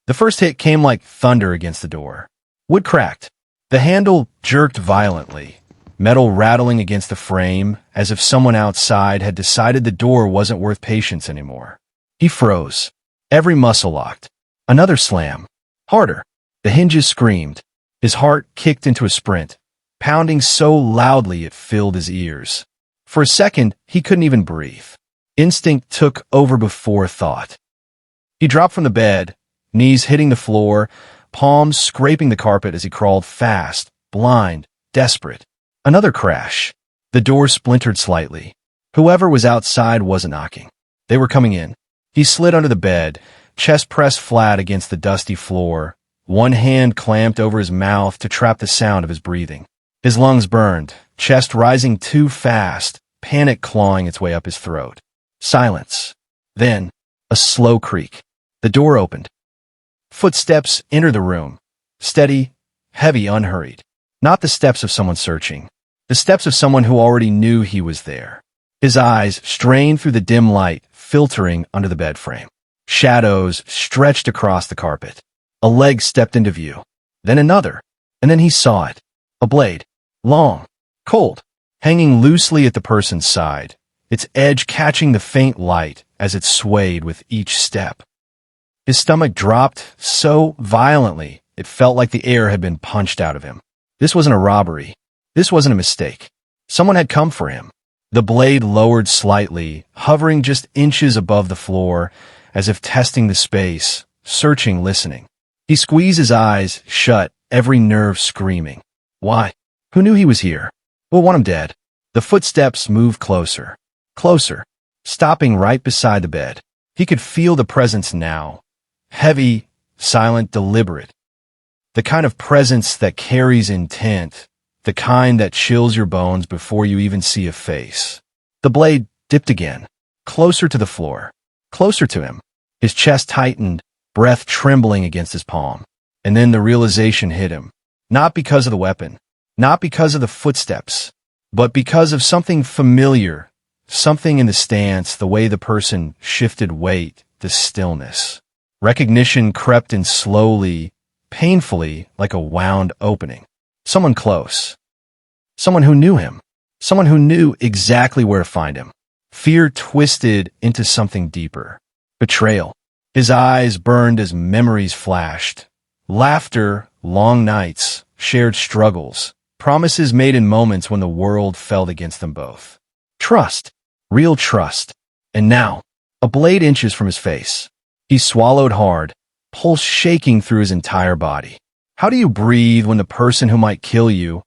The first hit came like thunder against the door. Wood cracked. The handle jerked violently, metal rattling against the frame as if someone outside had decided the door wasn't worth patience anymore. He froze. Every muscle locked. Another slam. Harder. The hinges screamed. His heart kicked into a sprint, pounding so loudly it filled his ears. For a second, he couldn't even breathe. Instinct took over before thought. He dropped from the bed, knees hitting the floor, palms scraping the carpet as he crawled fast, blind, desperate. Another crash. The door splintered slightly. Whoever was outside wasn't knocking. They were coming in. He slid under the bed, chest pressed flat against the dusty floor, one hand clamped over his mouth to trap the sound of his breathing. His lungs burned, chest rising too fast, panic clawing its way up his throat. Silence. Then, a slow creak. The door opened. Footsteps entered the room. Steady, heavy, unhurried. Not the steps of someone searching. The steps of someone who already knew he was there. His eyes strained through the dim light filtering under the bed frame. Shadows stretched across the carpet. A leg stepped into view. Then another. And then he saw it. A blade. Long. Cold. Hanging loosely at the person's side. Its edge catching the faint light as it swayed with each step. His stomach dropped so violently it felt like the air had been punched out of him. This wasn't a robbery. This wasn't a mistake. Someone had come for him. The blade lowered slightly, hovering just inches above the floor, as if testing the space, searching, listening. He squeezed his eyes shut, every nerve screaming. Why? Who knew he was here? Who would want him dead? The footsteps moved closer. Closer. Stopping right beside the bed. He could feel the presence now. Heavy, silent, deliberate. The kind of presence that carries intent. The kind that chills your bones before you even see a face. The blade dipped again. Closer to the floor. Closer to him. His chest tightened, breath trembling against his palm. And then the realization hit him. Not because of the weapon. Not because of the footsteps. But because of something familiar. Something in the stance, the way the person shifted weight, the stillness. Recognition crept in slowly, painfully, like a wound opening. Someone close. Someone who knew him. Someone who knew exactly where to find him. Fear twisted into something deeper. Betrayal. His eyes burned as memories flashed. Laughter, long nights, shared struggles. Promises made in moments when the world fell against them both. Trust. Real trust. And now, a blade inches from his face. He swallowed hard, pulse shaking through his entire body. How do you breathe when the person who might kill you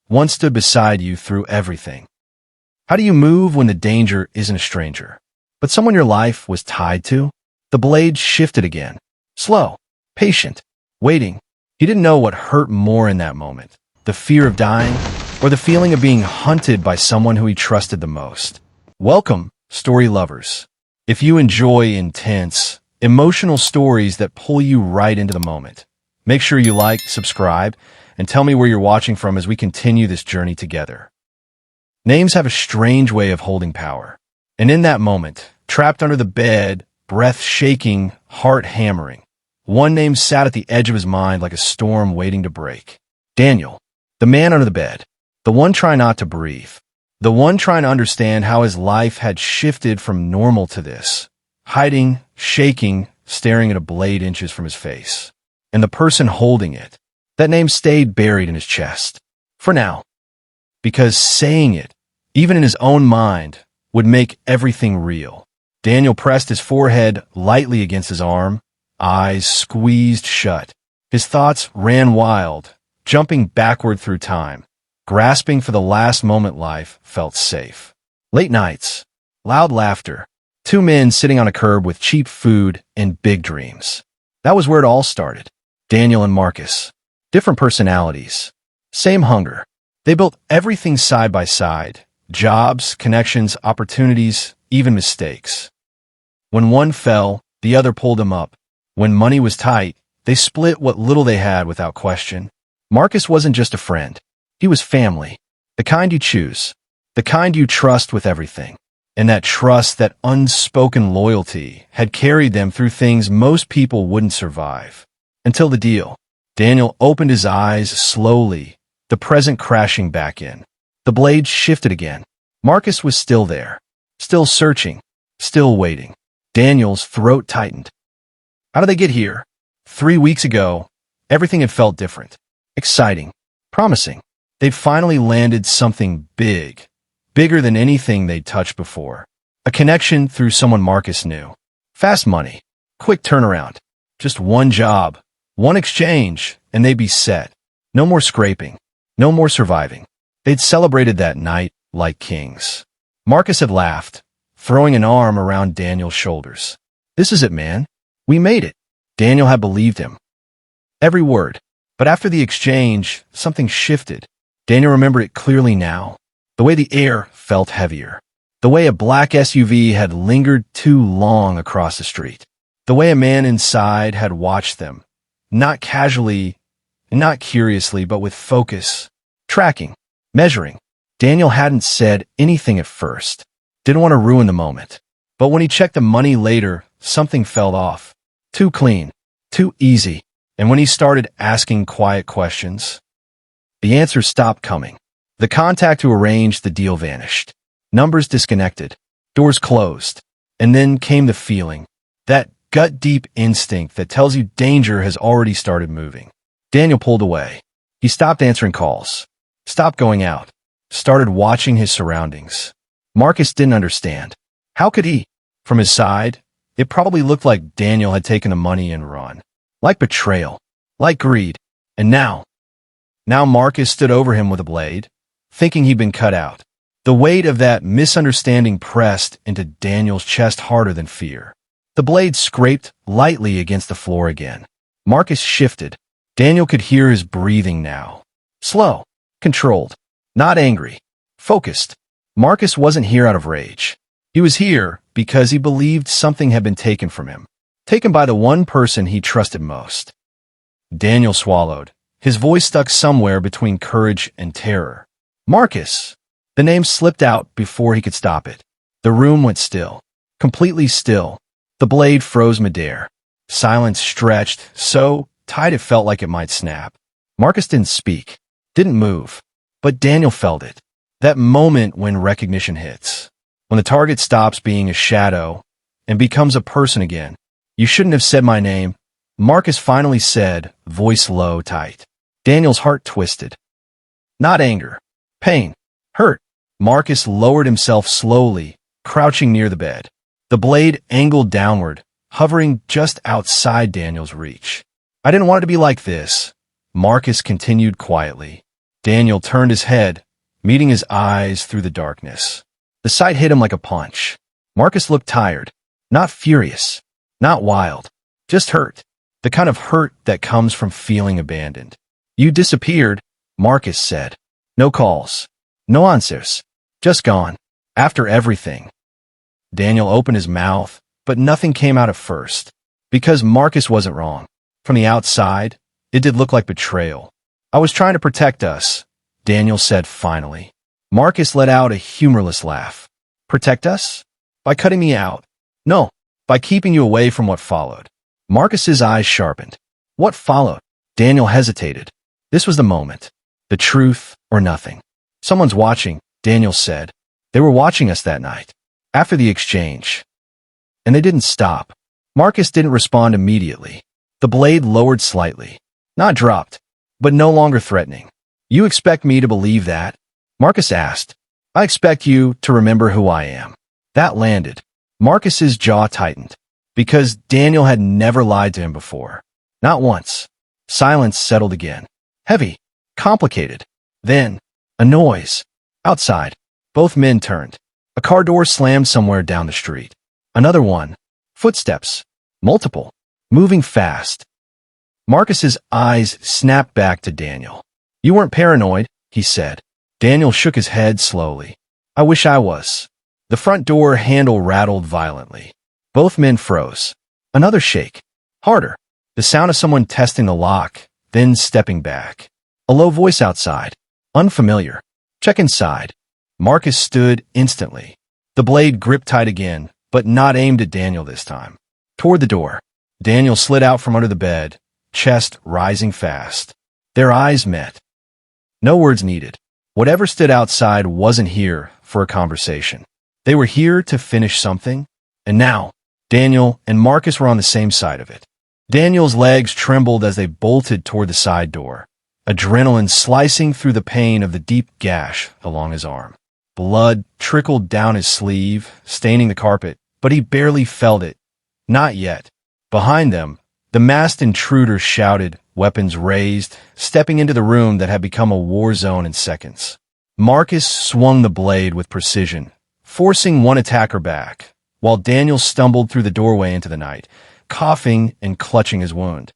once stood beside you through everything? How do you move when the danger isn't a stranger, but someone your life was tied to? The blade shifted again. Slow, patient, waiting. He didn't know what hurt more in that moment. The fear of dying, or the feeling of being hunted by someone who he trusted the most. Welcome, story lovers. If you enjoy intense, emotional stories that pull you right into the moment, make sure you like, subscribe, and tell me where you're watching from as we continue this journey together. Names have a strange way of holding power. And in that moment, trapped under the bed, breath shaking, heart hammering, one name sat at the edge of his mind like a storm waiting to break. Daniel, the man under the bed, the one trying not to breathe, the one trying to understand how his life had shifted from normal to this, hiding, shaking, staring at a blade inches from his face. And the person holding it, that name stayed buried in his chest. For now. Because saying it, even in his own mind, would make everything real. Daniel pressed his forehead lightly against his arm, eyes squeezed shut. His thoughts ran wild, jumping backward through time, grasping for the last moment life felt safe. Late nights, loud laughter, two men sitting on a curb with cheap food and big dreams. That was where it all started. Daniel and Marcus. Different personalities. Same hunger. They built everything side by side. Jobs, connections, opportunities, even mistakes. When one fell, the other pulled him up. When money was tight, they split what little they had without question. Marcus wasn't just a friend. He was family. The kind you choose. The kind you trust with everything. And that trust, that unspoken loyalty, had carried them through things most people wouldn't survive. Until the deal. Daniel opened his eyes slowly, the present crashing back in. The blade shifted again. Marcus was still there. Still searching. Still waiting. Daniel's throat tightened. How did they get here? 3 weeks ago, everything had felt different. Exciting. Promising. They'd finally landed something big. Bigger than anything they'd touched before. A connection through someone Marcus knew. Fast money. Quick turnaround. Just one job. One exchange, and they'd be set. No more scraping. No more surviving. They'd celebrated that night like kings. Marcus had laughed, throwing an arm around Daniel's shoulders. This is it, man. We made it. Daniel had believed him. Every word. But after the exchange, something shifted. Daniel remembered it clearly now. The way the air felt heavier. The way a black SUV had lingered too long across the street. The way a man inside had watched them. Not casually, not curiously, but with focus. Tracking. Measuring. Daniel hadn't said anything at first. Didn't want to ruin the moment. But when he checked the money later, something felt off. Too clean. Too easy. And when he started asking quiet questions, the answers stopped coming. The contact who arranged the deal vanished. Numbers disconnected. Doors closed. And then came the feeling. That gut-deep instinct that tells you danger has already started moving. Daniel pulled away. He stopped answering calls. Stopped going out. Started watching his surroundings. Marcus didn't understand. How could he? From his side, it probably looked like Daniel had taken the money and run. Like betrayal. Like greed. And now Marcus stood over him with a blade, thinking he'd been cut out. The weight of that misunderstanding pressed into Daniel's chest harder than fear. The blade scraped lightly against the floor again. Marcus shifted. Daniel could hear his breathing now. Slow. Controlled. Not angry. Focused. Marcus wasn't here out of rage. He was here because he believed something had been taken from him. Taken by the one person he trusted most. Daniel swallowed. His voice stuck somewhere between courage and terror. Marcus! The name slipped out before he could stop it. The room went still. Completely still. The blade froze midair. Silence stretched, so tight it felt like it might snap. Marcus didn't speak. Didn't move. But Daniel felt it. That moment when recognition hits. When the target stops being a shadow and becomes a person again. You shouldn't have said my name. Marcus finally said, voice low, tight. Daniel's heart twisted. Not anger. Pain. Hurt. Marcus lowered himself slowly, crouching near the bed. The blade angled downward, hovering just outside Daniel's reach. I didn't want it to be like this. Marcus continued quietly. Daniel turned his head, meeting his eyes through the darkness. The sight hit him like a punch. Marcus looked tired. Not furious. Not wild. Just hurt. The kind of hurt that comes from feeling abandoned. You disappeared, Marcus said. No calls. No answers. Just gone. After everything. Daniel opened his mouth, but nothing came out at first. Because Marcus wasn't wrong. From the outside, it did look like betrayal. I was trying to protect us, Daniel said finally. Marcus let out a humorless laugh. Protect us? By cutting me out? No, by keeping you away from what followed. Marcus's eyes sharpened. What followed? Daniel hesitated. This was the moment. The truth or nothing. Someone's watching, Daniel said. They were watching us that night. After the exchange. And they didn't stop. Marcus didn't respond immediately. The blade lowered slightly. Not dropped, but no longer threatening. You expect me to believe that? Marcus asked. I expect you to remember who I am. That landed. Marcus's jaw tightened. Because Daniel had never lied to him before. Not once. Silence settled again. Heavy. Complicated. Then, a noise. Outside. Both men turned. A car door slammed somewhere down the street. Another one. Footsteps. Multiple. Moving fast. Marcus's eyes snapped back to Daniel. You weren't paranoid, he said. Daniel shook his head slowly. I wish I was. The front door handle rattled violently. Both men froze. Another shake. Harder. The sound of someone testing the lock, then stepping back. A low voice outside. Unfamiliar. Check inside. Marcus stood instantly. The blade gripped tight again, but not aimed at Daniel this time. Toward the door, Daniel slid out from under the bed, chest rising fast. Their eyes met. No words needed. Whatever stood outside wasn't here for a conversation. They were here to finish something, and now, Daniel and Marcus were on the same side of it. Daniel's legs trembled as they bolted toward the side door, adrenaline slicing through the pain of the deep gash along his arm. Blood trickled down his sleeve, staining the carpet, but he barely felt it. Not yet. Behind them, the masked intruder shouted, weapons raised, stepping into the room that had become a war zone in seconds. Marcus swung the blade with precision, forcing one attacker back, while Daniel stumbled through the doorway into the night, coughing and clutching his wound.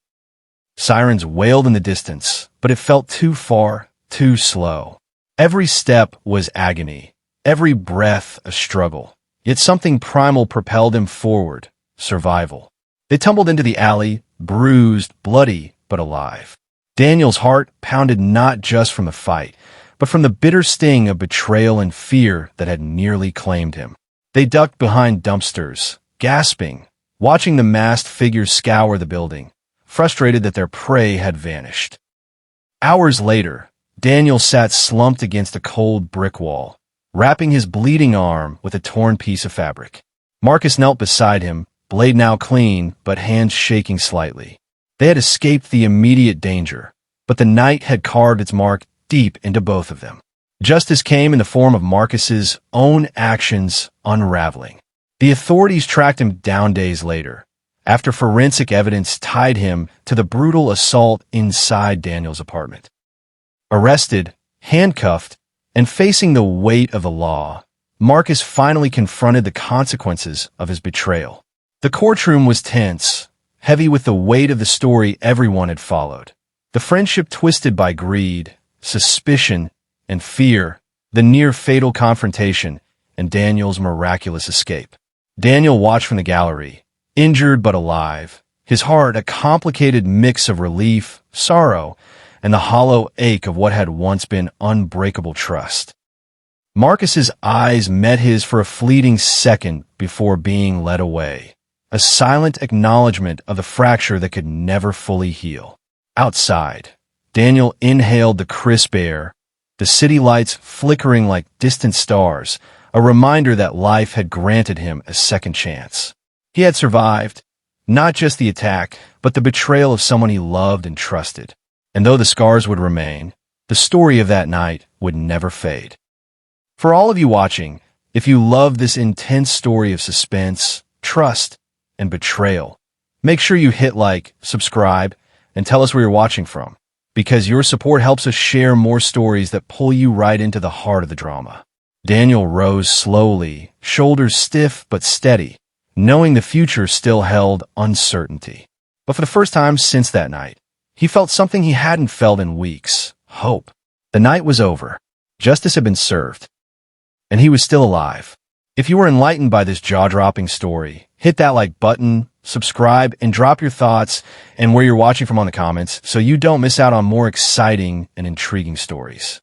Sirens wailed in the distance, but it felt too far, too slow. Every step was agony, every breath a struggle, yet something primal propelled him forward, survival. They tumbled into the alley, bruised, bloody, but alive. Daniel's heart pounded not just from the fight, but from the bitter sting of betrayal and fear that had nearly claimed him. They ducked behind dumpsters, gasping, watching the masked figures scour the building, frustrated that their prey had vanished. Hours later, Daniel sat slumped against a cold brick wall, wrapping his bleeding arm with a torn piece of fabric. Marcus knelt beside him, blade now clean, but hands shaking slightly. They had escaped the immediate danger, but the night had carved its mark deep into both of them. Justice came in the form of Marcus's own actions unraveling. The authorities tracked him down days later, after forensic evidence tied him to the brutal assault inside Daniel's apartment. Arrested, handcuffed, and facing the weight of the law, Marcus finally confronted the consequences of his betrayal. The courtroom was tense, heavy with the weight of the story everyone had followed. The friendship twisted by greed, suspicion, and fear, the near-fatal confrontation, and Daniel's miraculous escape. Daniel watched from the gallery, injured but alive, his heart a complicated mix of relief, sorrow, and the hollow ache of what had once been unbreakable trust. Marcus's eyes met his for a fleeting second before being led away, a silent acknowledgement of the fracture that could never fully heal. Outside, Daniel inhaled the crisp air, the city lights flickering like distant stars, a reminder that life had granted him a second chance. He had survived, not just the attack, but the betrayal of someone he loved and trusted. And though the scars would remain, the story of that night would never fade. For all of you watching, if you love this intense story of suspense, trust, and betrayal, make sure you hit like, subscribe, and tell us where you're watching from, because your support helps us share more stories that pull you right into the heart of the drama. Daniel rose slowly, shoulders stiff but steady, knowing the future still held uncertainty. But for the first time since that night, he felt something he hadn't felt in weeks: hope. The night was over. Justice had been served. And he was still alive. If you were enlightened by this jaw-dropping story, hit that like button, subscribe, and drop your thoughts and where you're watching from on the comments so you don't miss out on more exciting and intriguing stories.